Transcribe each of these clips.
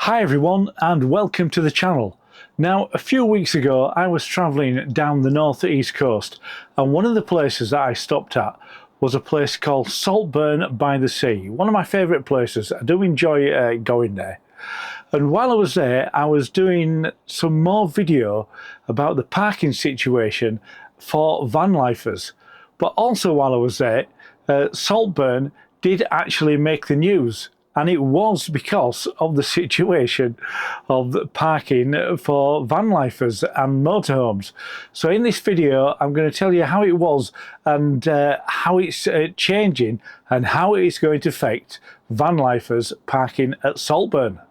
Hi everyone and welcome to the channel. Now, a few weeks ago I was travelling down the northeast coast, and one of the places that I stopped at was a place called Saltburn-by-the-Sea. One of my favourite places. I do enjoy going there. And while I was there, I was doing some more video about the parking situation for vanlifers. But also while I was there, Saltburn did actually make the news. And it was because of the situation of parking for vanlifers and motorhomes. So in this video, I'm going to tell you how it was and how it's changing and how it's going to affect vanlifers parking at Saltburn.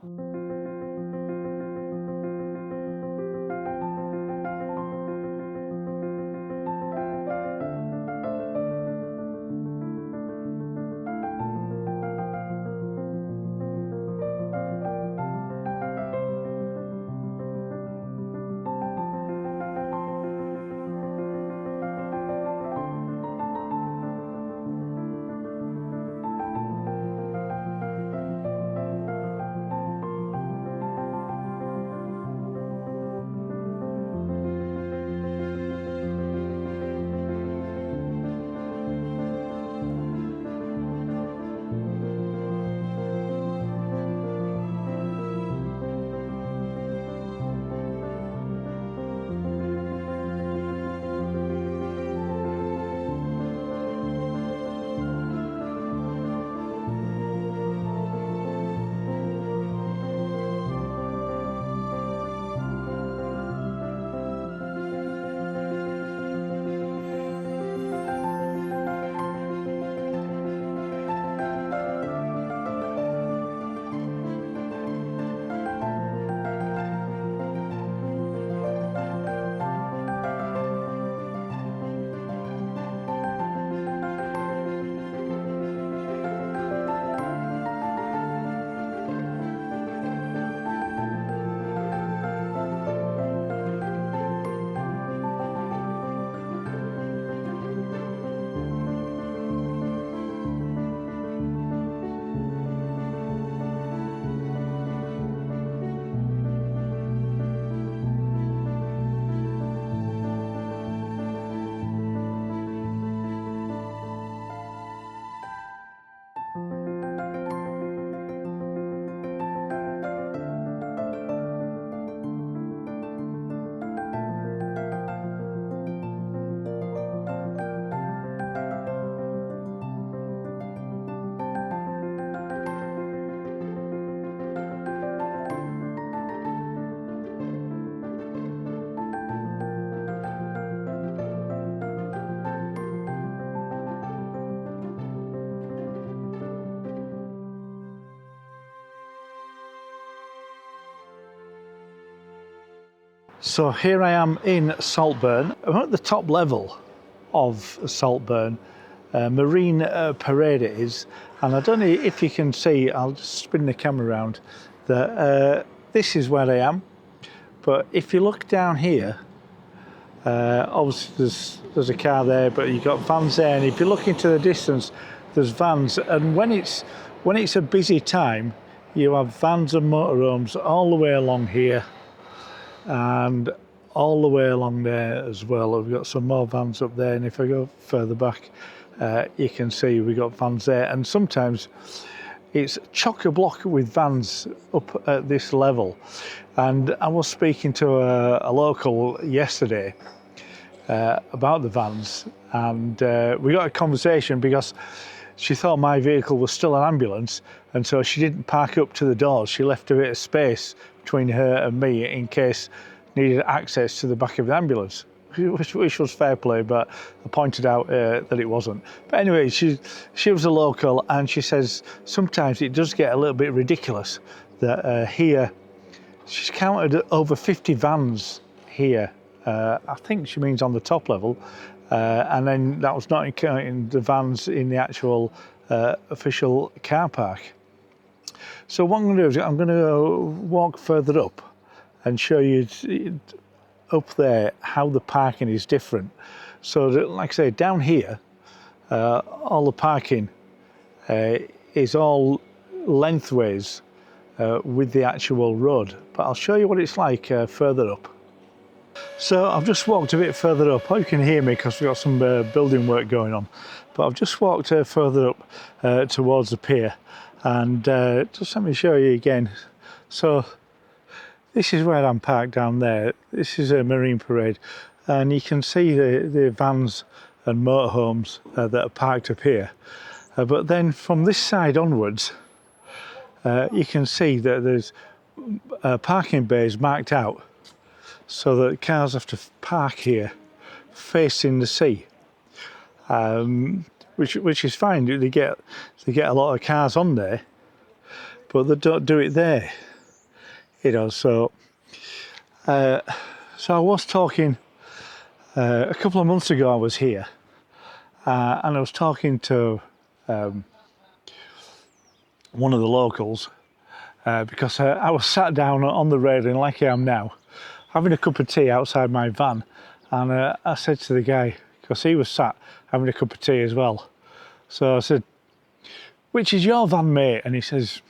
So here I am in Saltburn. I'm at the top level of Saltburn, Marine Parade it is, and I don't know if you can see, I'll just spin the camera around, that this is where I am. But if you look down here, obviously there's a car there, but you've got vans there, and if you look into the distance, there's vans, and when it's a busy time, you have vans and motorhomes all the way along here, and all the way along there as well. We've got some more vans up there, and if I go further back, you can see we've got vans there, and sometimes it's chock-a-block with vans up at this level. And I was speaking to a local yesterday about the vans, and we got a conversation because she thought my vehicle was still an ambulance, and so she didn't park up to the doors. She left a bit of space between her and me in case needed access to the back of the ambulance, which was fair play, but I pointed out that it wasn't. But anyway, she was a local, and she says sometimes it does get a little bit ridiculous that here, she's counted over 50 vans here. I think she means on the top level, and then that was not counting the vans in the actual official car park. So what I'm going to do is I'm going to walk further up and show you up there how the parking is different. So that, like I say, down here, all the parking is all lengthways with the actual road, but I'll show you what it's like further up. So I've just walked a bit further up. Oh, you can hear me because we've got some building work going on, but I've just walked further up towards the pier, and just let me show you again. So this is where I'm parked down there. This is a marine parade, and you can see the vans and motorhomes that are parked up here. But then from this side onwards, you can see that there's parking bays marked out so that cars have to park here facing the sea, which is fine. They get a lot of cars on there, but they don't do it there, you know. So I was talking a couple of months ago. I was here and I was talking to one of the locals because I was sat down on the railing like I am now, having a cup of tea outside my van, and I said to the guy, because he was sat having a cup of tea as well, so I said, "Which is your van, mate?" And he says,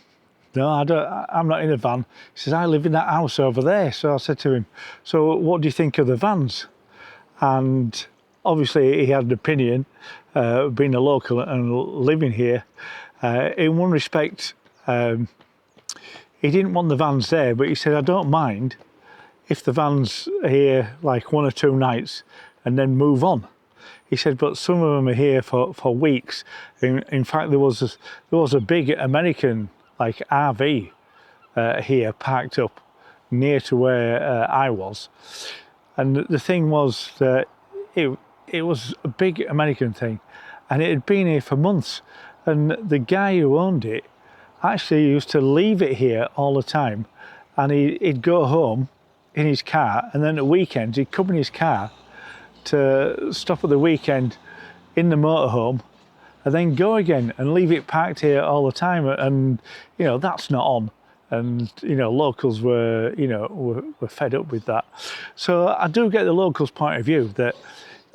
"No, I'm not in a van." He says, "I live in that house over there." So I said to him, "So what do you think of the vans?" And obviously he had an opinion, being a local and living here. In one respect, he didn't want the vans there, but he said, "I don't mind if the van's here like 1 or 2 nights and then move on." He said, "But some of them are here for weeks." In fact, there was a big American like RV here parked up near to where I was, and the thing was that it was a big American thing, and it had been here for months, and the guy who owned it actually used to leave it here all the time, and he'd go home in his car, and then at weekends he'd come in his car to stop at the weekend in the motorhome and then go again and leave it parked here all the time. And you know, that's not on, and you know, locals were fed up with that. So I do get the locals' point of view that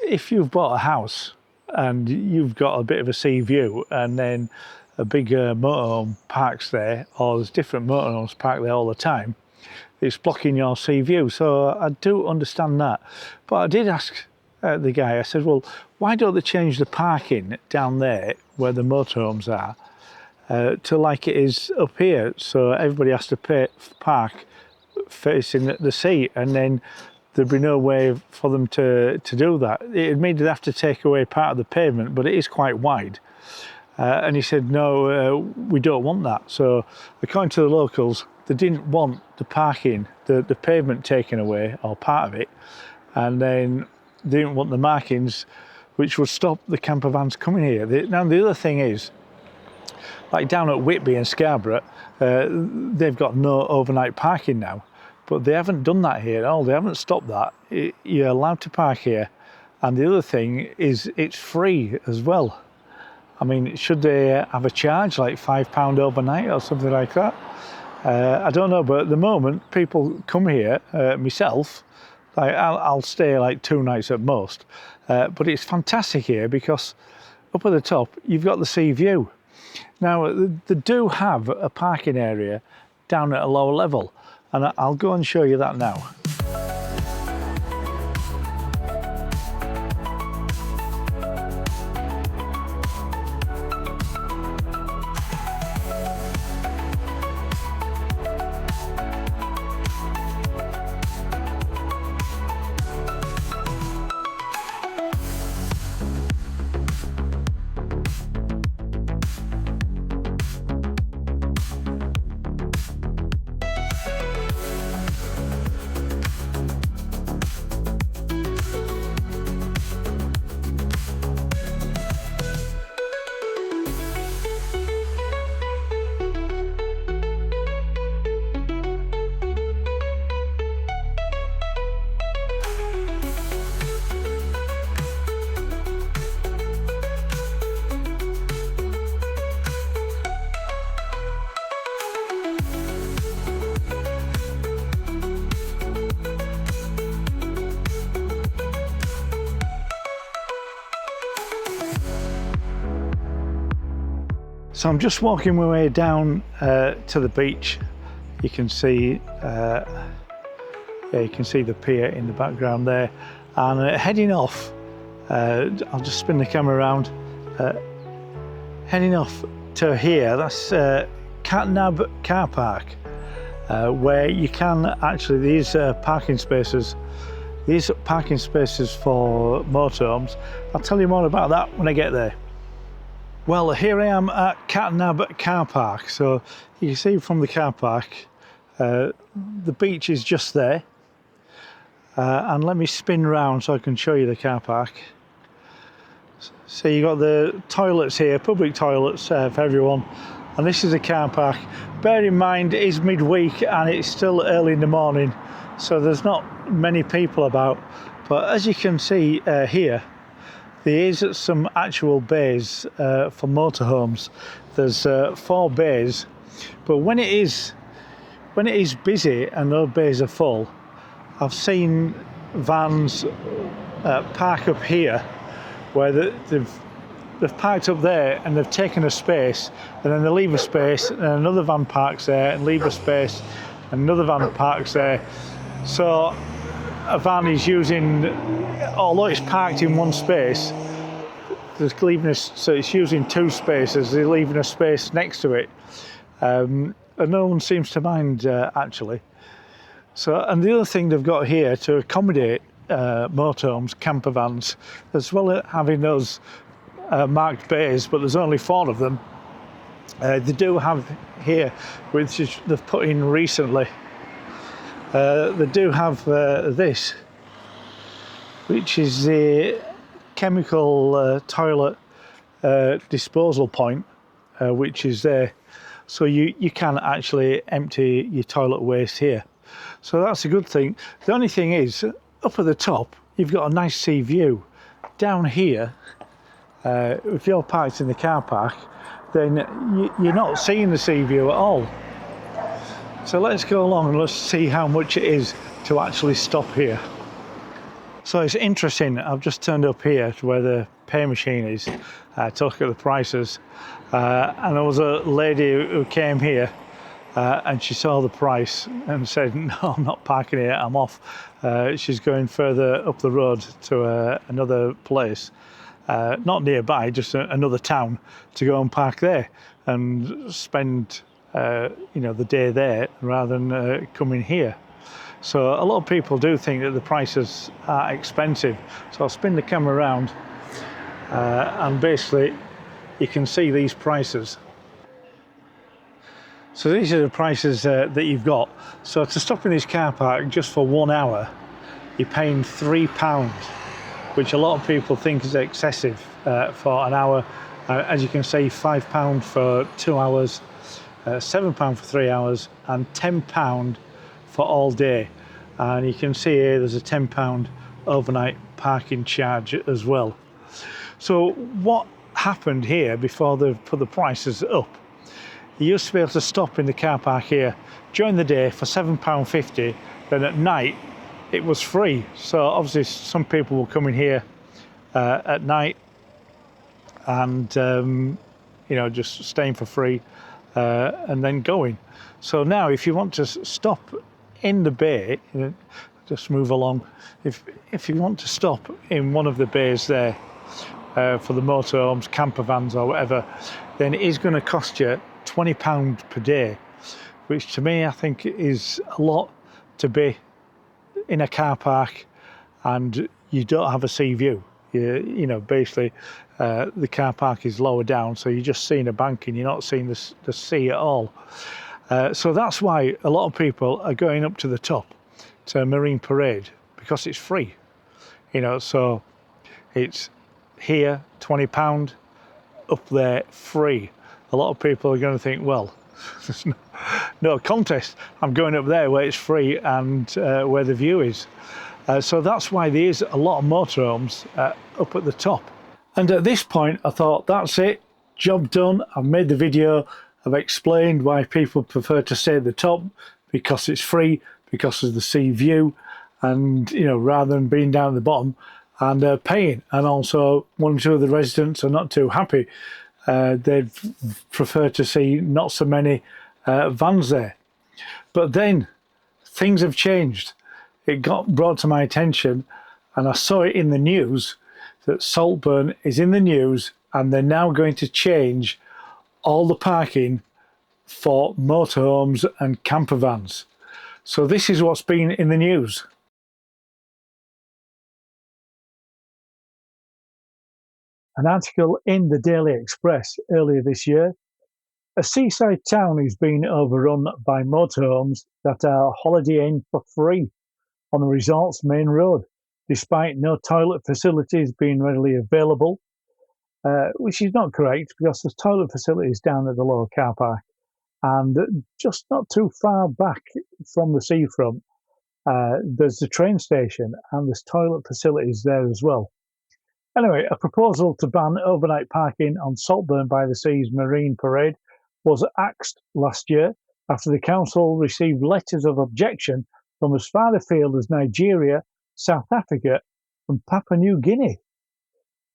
if you've bought a house and you've got a bit of a sea view, and then a big motorhome parks there, or there's different motorhomes parked there all the time, it's blocking your sea view. So I do understand that. But I did ask the guy, I said, "Well, why don't they change the parking down there where the motorhomes are to like it is up here, so everybody has to park facing the sea, and then there'd be no way for them to do that. It'd mean they'd have to take away part of the pavement, but it is quite wide." And he said, "No, we don't want that." So according to the locals, they didn't want the parking, the pavement taken away, or part of it, and then they didn't want the markings which would stop the camper vans coming here. Now the other thing is, like down at Whitby and Scarborough, they've got no overnight parking now, but they haven't done that here at all. They haven't stopped that. You're allowed to park here, and the other thing is it's free as well. I mean, should they have a charge like £5 overnight or something like that? I don't know, but at the moment people come here, myself, like I'll stay like 2 nights at most, but it's fantastic here because up at the top you've got the sea view. Now they do have a parking area down at a lower level, and I'll go and show you that now. So I'm just walking my way down to the beach, You can see, yeah, you can see the pier in the background there. And heading off, I'll just spin the camera around. Heading off to here, that's Catnab car park, where you can actually, these parking spaces for motorhomes. I'll tell you more about that when I get there. Well, here I am at Catnab car park. So you can see from the car park, the beach is just there. And let me spin round so I can show you the car park. So you got the toilets here, public toilets for everyone. And this is a car park. Bear in mind, it is midweek and it's still early in the morning, so there's not many people about. But as you can see here, there is some actual bays for motorhomes. There's 4 bays, but when it is busy and those bays are full, I've seen vans park up here, where they've parked up there and they've taken a space, and then they leave a space and another van parks there and leave a space and another van parks there. So a van is using, although it's parked in one space, so it's using 2 spaces, they're leaving a space next to it. And no one seems to mind actually. So, and the other thing they've got here to accommodate motorhomes, campervans, as well as having those marked bays, but there's only 4 of them. They do have here, which is, they've put in recently, they do have this, which is the chemical toilet disposal point, which is there. So you can actually empty your toilet waste here. So that's a good thing. The only thing is, up at the top, you've got a nice sea view. Down here, if you're parked in the car park, then you're not seeing the sea view at all. So let's go along and let's see how much it is to actually stop here. So it's interesting, I've just turned up here to where the pay machine is to look at the prices. And there was a lady who came here and she saw the price and said, no, I'm not parking here, I'm off. She's going further up the road to another place, not nearby, just another town, to go and park there and spend the day there rather than coming here. So a lot of people do think that the prices are expensive. So I'll spin the camera around and basically you can see these prices. So these are the prices that you've got. So to stop in this car park just for 1 hour, you're paying £3, which a lot of people think is excessive for an hour. As you can see, £5 for 2 hours, £7 for 3 hours, and £10 for all day. And you can see here there's a £10 overnight parking charge as well. So what happened here before they put the prices up? You used to be able to stop in the car park here during the day for £7.50, then at night it was free. So obviously some people will come in here at night and just staying for free and then going. So now if you want to stop in the bay, just move along, if you want to stop in one of the bays there for the motorhomes, campervans or whatever, then it is going to cost you £20 per day, which to me I think is a lot to be in a car park and you don't have a sea view. Basically the car park is lower down, so you're just seeing a bank and you're not seeing the sea at all. So that's why a lot of people are going up to the top to Marine Parade, because it's free. So it's here £20, up there free. A lot of people are going to think, well, there's no contest. I'm going up there where it's free and where the view is. So that's why there is a lot of motorhomes up at the top. And at this point, I thought, that's it, job done. I've made the video. I've explained why people prefer to stay at the top, because it's free, because of the sea view, and rather than being down at the bottom and paying. And also, 1 or 2 of the residents are not too happy. They'd prefer to see not so many vans there. But then things have changed. It got brought to my attention and I saw it in the news that Saltburn is in the news and they're now going to change all the parking for motorhomes and campervans. So this is what's been in the news. An article in the Daily Express earlier this year. A seaside town is being overrun by motorhomes that are holidaying for free on the resort's main road, despite no toilet facilities being readily available, which is not correct because there's toilet facilities down at the lower car park. And just not too far back from the seafront, there's the train station and there's toilet facilities there as well. Anyway, a proposal to ban overnight parking on Saltburn-by-the-Sea's Marine Parade was axed last year after the council received letters of objection from as far afield as Nigeria, South Africa, and Papua New Guinea.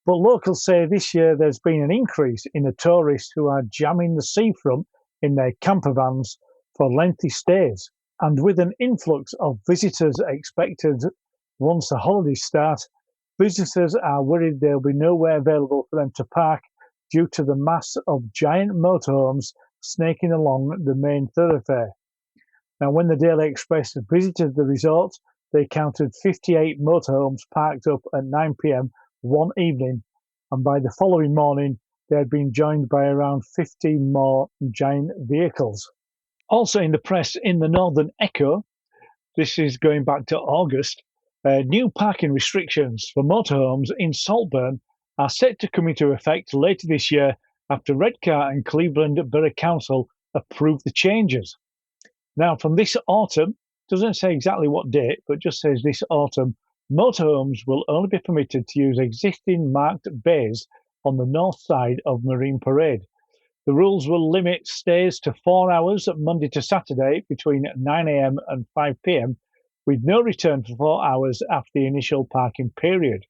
But locals say this year there's been an increase in the tourists who are jamming the seafront in their campervans for lengthy stays. And with an influx of visitors expected once the holidays start, visitors are worried there'll be nowhere available for them to park due to the mass of giant motorhomes snaking along the main thoroughfare. Now, when the Daily Express visited the resort, they counted 58 motorhomes parked up at 9 p.m. one evening, and by the following morning, they had been joined by around 15 more giant vehicles. Also in the press in the Northern Echo, this is going back to August, new parking restrictions for motorhomes in Saltburn are set to come into effect later this year after Redcar and Cleveland Borough Council approved the changes. Now, from this autumn, doesn't say exactly what date, but just says this autumn, motorhomes will only be permitted to use existing marked bays on the north side of Marine Parade. The rules will limit stays to 4 hours Monday to Saturday between 9 a.m. and 5 p.m, with no return for 4 hours after the initial parking period.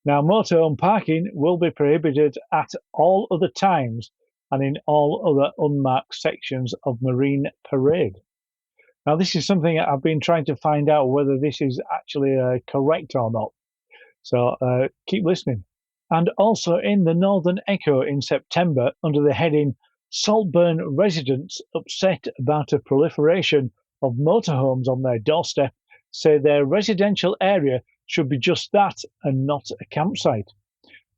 Now, motorhome parking will be prohibited at all other times and in all other unmarked sections of Marine Parade. Now, this is something I've been trying to find out whether this is actually correct or not. So keep listening. And also in the Northern Echo in September, under the heading Saltburn residents upset about a proliferation of motorhomes on their doorstep, say their residential area should be just that and not a campsite.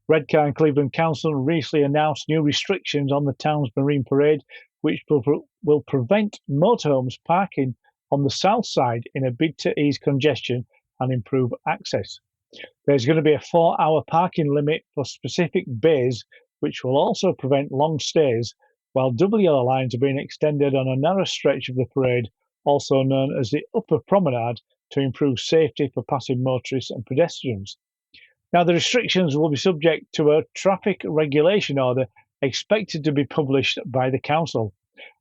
Redcar and Cleveland Council recently announced new restrictions on the town's Marine Parade, which will prevent motorhomes parking on the south side in a bid to ease congestion and improve access. There's going to be a 4-hour parking limit for specific bays, which will also prevent long stays, while double yellow lines are being extended on a narrow stretch of the parade, also known as the Upper Promenade, to improve safety for passing motorists and pedestrians. Now, the restrictions will be subject to a traffic regulation order expected to be published by the council,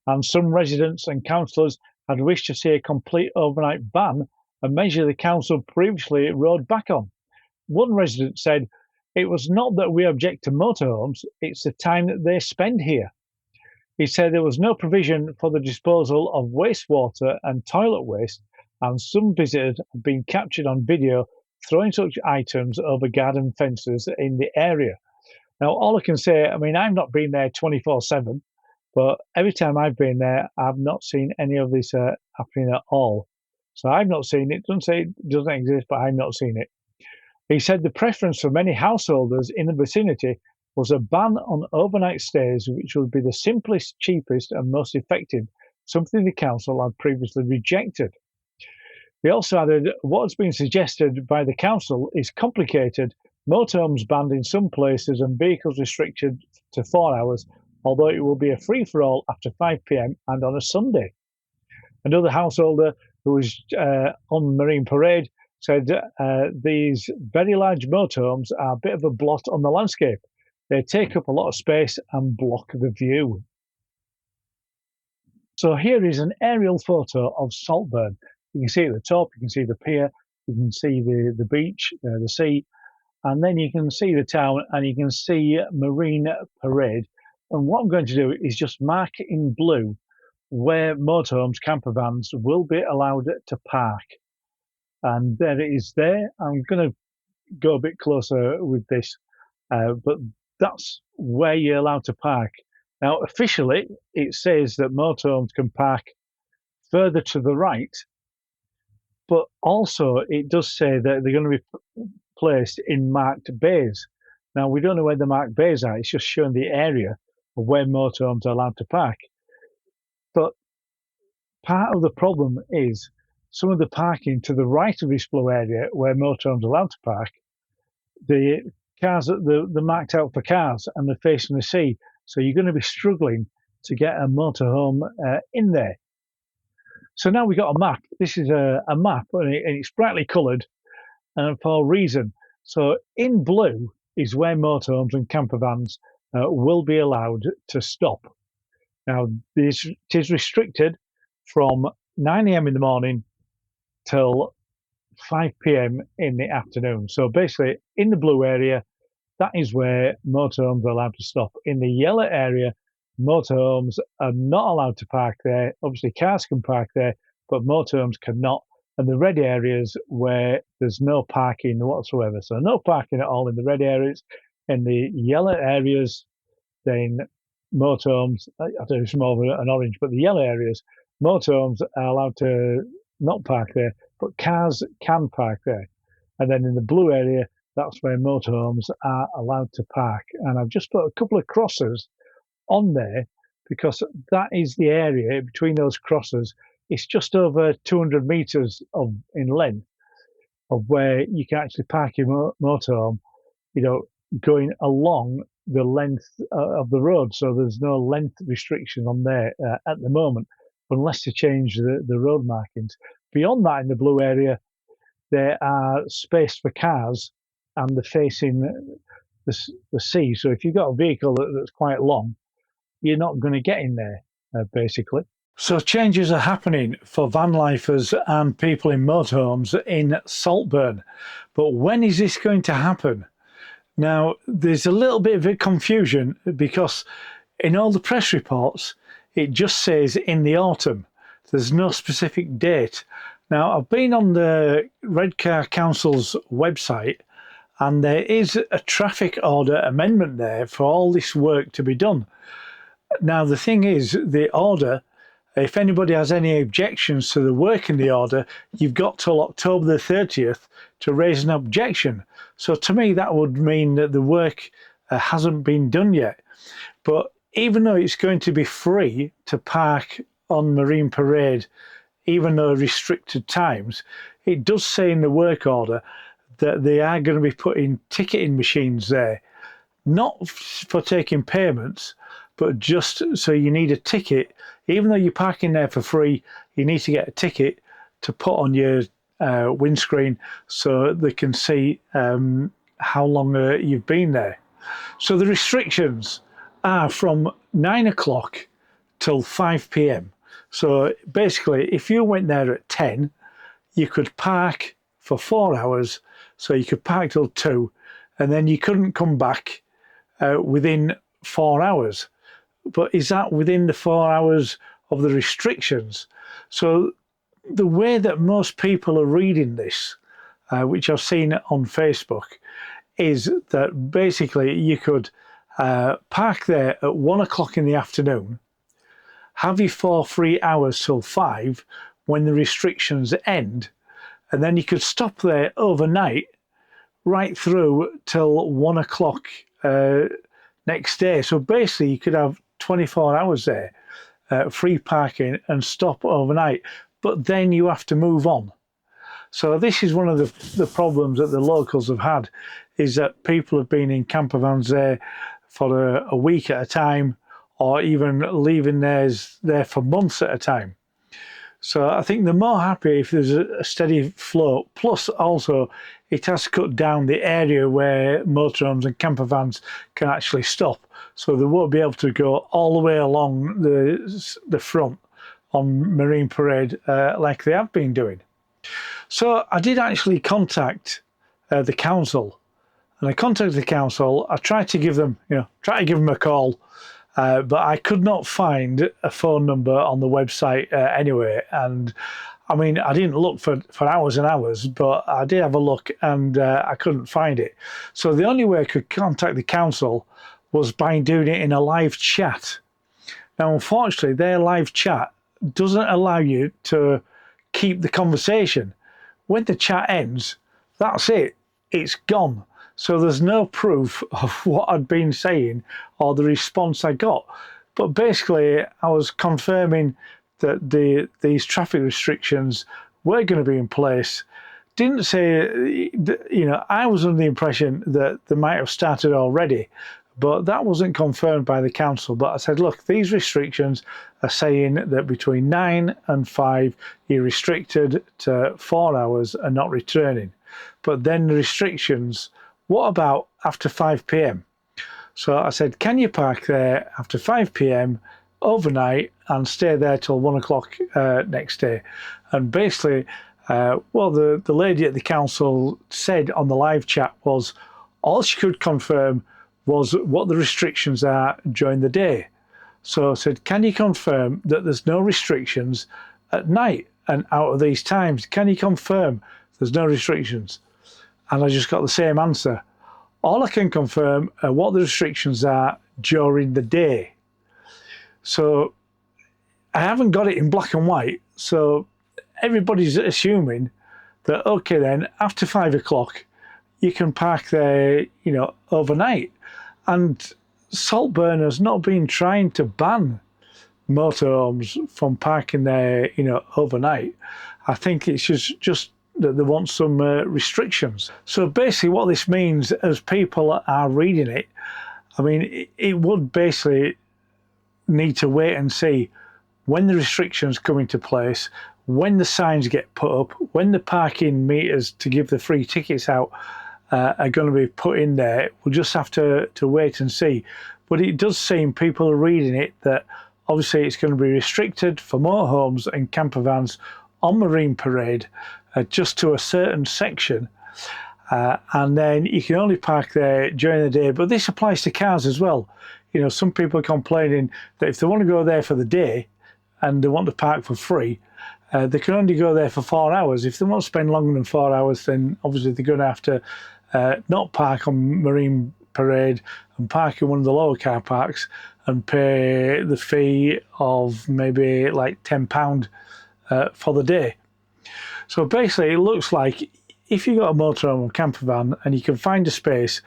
and some residents and councillors had wished to see a complete overnight ban, a measure the council previously rode back on. One resident said, "It was not that we object to motorhomes, it's the time that they spend here." He said there was no provision for the disposal of wastewater and toilet waste, and some visitors have been captured on video throwing such items over garden fences in the area. Now, all I can say, I mean, I've not been there 24/7, but every time I've been there, I've not seen any of this happening at all. So I've not seen it. Doesn't say it doesn't exist, but I've not seen it. He said the preference for many householders in the vicinity was a ban on overnight stays, which would be the simplest, cheapest, and most effective, something the council had previously rejected. He also added, what has been suggested by the council is complicated, motorhomes banned in some places and vehicles restricted to 4 hours, although it will be a free-for-all after 5 p.m. and on a Sunday. Another householder who was on Marine Parade said these very large motorhomes are a bit of a blot on the landscape. They take up a lot of space and block the view. So here is an aerial photo of Saltburn. You can see at the top, you can see the pier, you can see the beach, the sea, and then you can see the town and you can see Marine Parade. And what I'm going to do is just mark in blue where motorhomes, campervans will be allowed to park. And there it is there. I'm going to go a bit closer with this, but that's where you're allowed to park. Now, officially, it says that motorhomes can park further to the right, but also it does say that they're going to be placed in marked bays. Now, we don't know where the marked bays are. It's just showing the area of where motorhomes are allowed to park. But part of the problem is some of the parking to the right of this blue area where motorhomes are allowed to park, the cars, they're marked out for cars and they're facing the sea. So you're going to be struggling to get a motorhome in there. So now we've got a map. This is a map and it's brightly coloured and for a reason. So in blue is where motorhomes and campervans will be allowed to stop. Now, it is restricted from 9 a.m. in the morning till 5 p.m. in the afternoon. So basically, in the blue area, that is where motorhomes are allowed to stop. In the yellow area, motorhomes are not allowed to park there. Obviously, cars can park there, but motorhomes cannot. And the red areas where there's no parking whatsoever. So no parking at all in the red areas. In the yellow areas, then motorhomes, I don't know, it's more of an orange, but the yellow areas, motorhomes are allowed to not park there, but cars can park there. And then in the blue area, that's where motorhomes are allowed to park. And I've just put a couple of crosses on there because that is the area between those crosses. It's just over 200 meters in length of where you can actually park your motorhome, going along the length of the road. So there's no length restriction on there at the moment, unless they change the road markings. Beyond that, in the blue area, there are space for cars and they're facing the sea. So if you've got a vehicle that's quite long, you're not going to get in there, basically. So changes are happening for vanlifers and people in motorhomes in Saltburn. But when is this going to happen? Now, there's a little bit of a confusion because in all the press reports, it just says in the autumn. There's no specific date. Now, I've been on the Redcar Council's website and there is a traffic order amendment there for all this work to be done. Now, the thing is, the order, if anybody has any objections to the work in the order, you've got till October the 30th to raise an objection. So to me, that would mean that the work hasn't been done yet. But even though it's going to be free to park on Marine Parade, even though restricted times, it does say in the work order that they are going to be putting ticketing machines there, not for taking payments, but just so you need a ticket. Even though you're parking there for free, you need to get a ticket to put on your windscreen so they can see how long you've been there. So the restrictions are from 9 o'clock till 5 p.m. So basically, if you went there at 10, you could park for 4 hours. So you could park till 2, and then you couldn't come back within 4 hours. But is that within the 4 hours of the restrictions? So the way that most people are reading this, which I've seen on Facebook, is that basically you could park there at 1 o'clock in the afternoon, have your 4 free hours till 5 when the restrictions end, and then you could stop there overnight right through till 1 o'clock next day. So basically you could have 24 hours there, free parking, and stop overnight, but then you have to move on. So this is one of the problems that the locals have had, is that people have been in campervans there for a week at a time, or even leaving theirs there for months at a time. So I think they're more happy if there's a steady flow. Plus also it has cut down the area where motorhomes and campervans can actually stop. So they won't be able to go all the way along the front on Marine Parade like they have been doing. So I did actually contact the council, and I contacted the council. I tried to give them, a call, But I could not find a phone number on the website anyway. And I mean, I didn't look for hours and hours, but I did have a look and I couldn't find it. So the only way I could contact the council was by doing it in a live chat. Now, unfortunately, their live chat doesn't allow you to keep the conversation. When the chat ends, that's it. It's gone. So there's no proof of what I'd been saying or the response I got. But basically, I was confirming that these traffic restrictions were going to be in place. Didn't say, you know, I was under the impression that they might have started already, but that wasn't confirmed by the council. But I said, look, these restrictions are saying that between 9 and 5, you're restricted to 4 hours and not returning. But then the restrictions, what about after 5 p.m? So I said, can you park there after 5 p.m. overnight and stay there till 1 o'clock next day? And basically, well, the lady at the council said on the live chat was all she could confirm was what the restrictions are during the day. So I said, can you confirm that there's no restrictions at night and out of these times? Can you confirm there's no restrictions? And I just got the same answer. All I can confirm are what the restrictions are during the day. So I haven't got it in black and white. So everybody's assuming that, okay, then after 5 o'clock, you can park there, you know, overnight. And Saltburn has not been trying to ban motorhomes from parking there, you know, overnight. I think it's just that they want some restrictions. So basically what this means, as people are reading it, I mean, it would basically need to wait and see when the restrictions come into place, when the signs get put up, when the parking meters to give the free tickets out are going to be put in there. We'll just have to wait and see. But it does seem people are reading it that obviously it's going to be restricted for motorhomes and campervans on Marine Parade just to a certain section. And then you can only park there during the day. But this applies to cars as well. You know, some people are complaining that if they want to go there for the day and they want to park for free, they can only go there for 4 hours. If they want to spend longer than 4 hours, then obviously they're going to have to not park on Marine Parade and park in one of the lower car parks and pay the fee of maybe like £10 for the day. So basically, it looks like if you got a motorhome or campervan and you can find a space,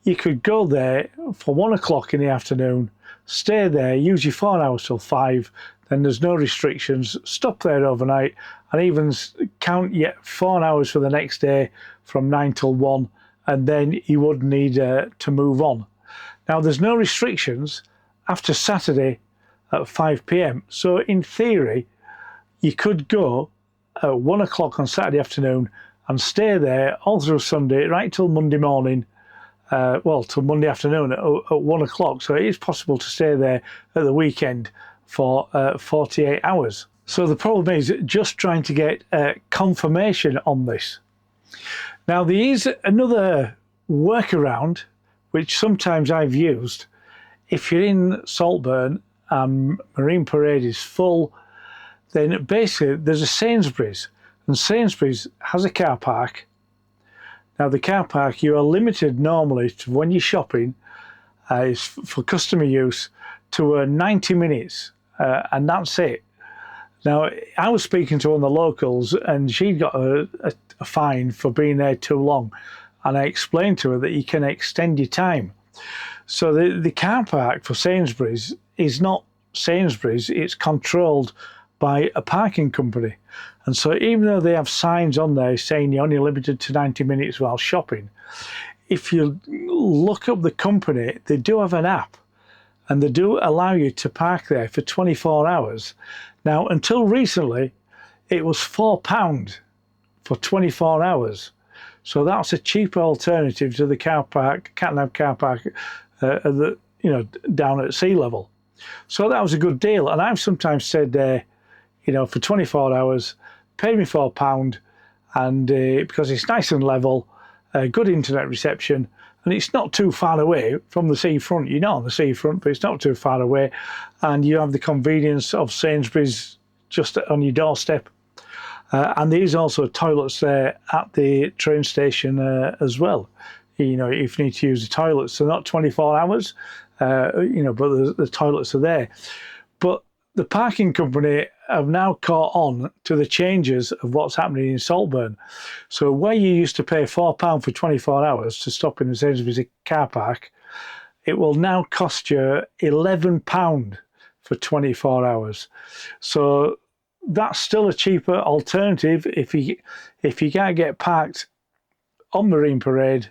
you could go there for 1 o'clock in the afternoon, stay there, use your 4 hours till 5. Then there's no restrictions, stop there overnight, and even count yet 4 hours for the next day from 9 till 1, and then you would need to move on. Now, there's no restrictions after Saturday at 5 p.m. So in theory, you could go at 1 o'clock on Saturday afternoon and stay there all through Sunday, right till Monday morning, well, till Monday afternoon at 1 o'clock. So it is possible to stay there at the weekend for 48 hours. So the problem is just trying to get confirmation on this. Now, there is another workaround, which sometimes I've used. If you're in Saltburn and Marine Parade is full, then basically there's a Sainsbury's, and Sainsbury's has a car park. Now, the car park, you are limited normally to when you're shopping, is for customer use to 90 minutes, and that's it. Now, I was speaking to one of the locals, and she got a fine for being there too long, and I explained to her that you can extend your time. So the car park for Sainsbury's is not Sainsbury's, it's controlled by a parking company. And so even though they have signs on there saying you're only limited to 90 minutes while shopping, if you look up the company, they do have an app, and they do allow you to park there for 24 hours. Now, until recently, it was £4 for 24 hours. So that's a cheaper alternative to the car park, Catnab car park, down at sea level. So that was a good deal. And I've sometimes said, for 24 hours, pay me £4, and because it's nice and level, good internet reception, and it's not too far away from the seafront. You're not on the seafront, but it's not too far away, and you have the convenience of Sainsbury's just on your doorstep. And there's also toilets there at the train station as well. You know, if you need to use the toilets, so not 24 hours, you know, but the toilets are there. But the parking company have now caught on to the changes of what's happening in Saltburn. So where you used to pay £4 for 24 hours to stop in the Sainsbury's car park, it will now cost you £11 for 24 hours. So that's still a cheaper alternative if you can't get parked on Marine Parade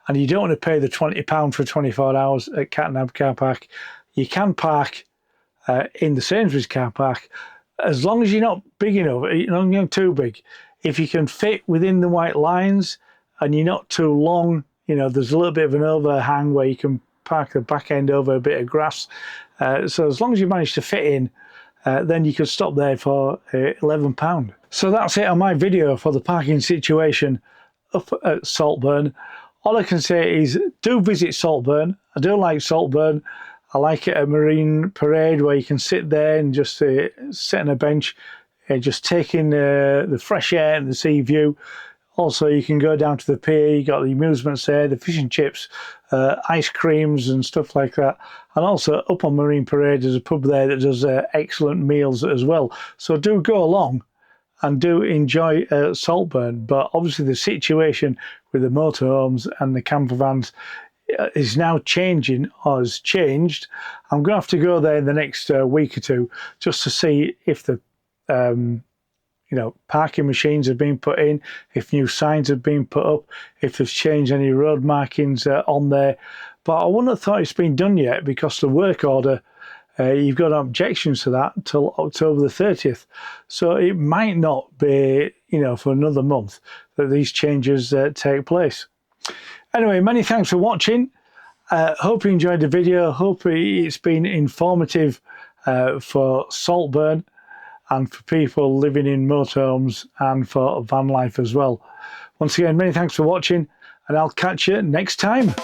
and you don't want to pay the £20 for 24 hours at Catnab car park. You can park in the Sainsbury's car park, as long as you're not big enough, you're not too big. If you can fit within the white lines and you're not too long, you know, there's a little bit of an overhang where you can park the back end over a bit of grass. So as long as you manage to fit in, then you could stop there for £11. So that's it on my video for the parking situation up at Saltburn. All I can say is do visit Saltburn. I do like Saltburn. I like it at Marine Parade where you can sit there and just sit on a bench and just take in the fresh air and the sea view. Also, you can go down to the pier, you got the amusements there, the fish and chips, ice creams and stuff like that. And also up on Marine Parade there's a pub there that does excellent meals as well. So do go along and do enjoy Saltburn. But obviously the situation with the motorhomes and the campervans is now changing, or has changed. I'm going to have to go there in the next week or two just to see if the you know, parking machines have been put in, if new signs have been put up, if they've changed any road markings on there. But I wouldn't have thought it's been done yet, because the work order, you've got objections to that until October the 30th. So it might not be, you know, for another month that these changes take place. Anyway, many thanks for watching. Hope you enjoyed the video. Hope it's been informative for Saltburn and for people living in motorhomes and for van life as well. Once again, many thanks for watching, and I'll catch you next time.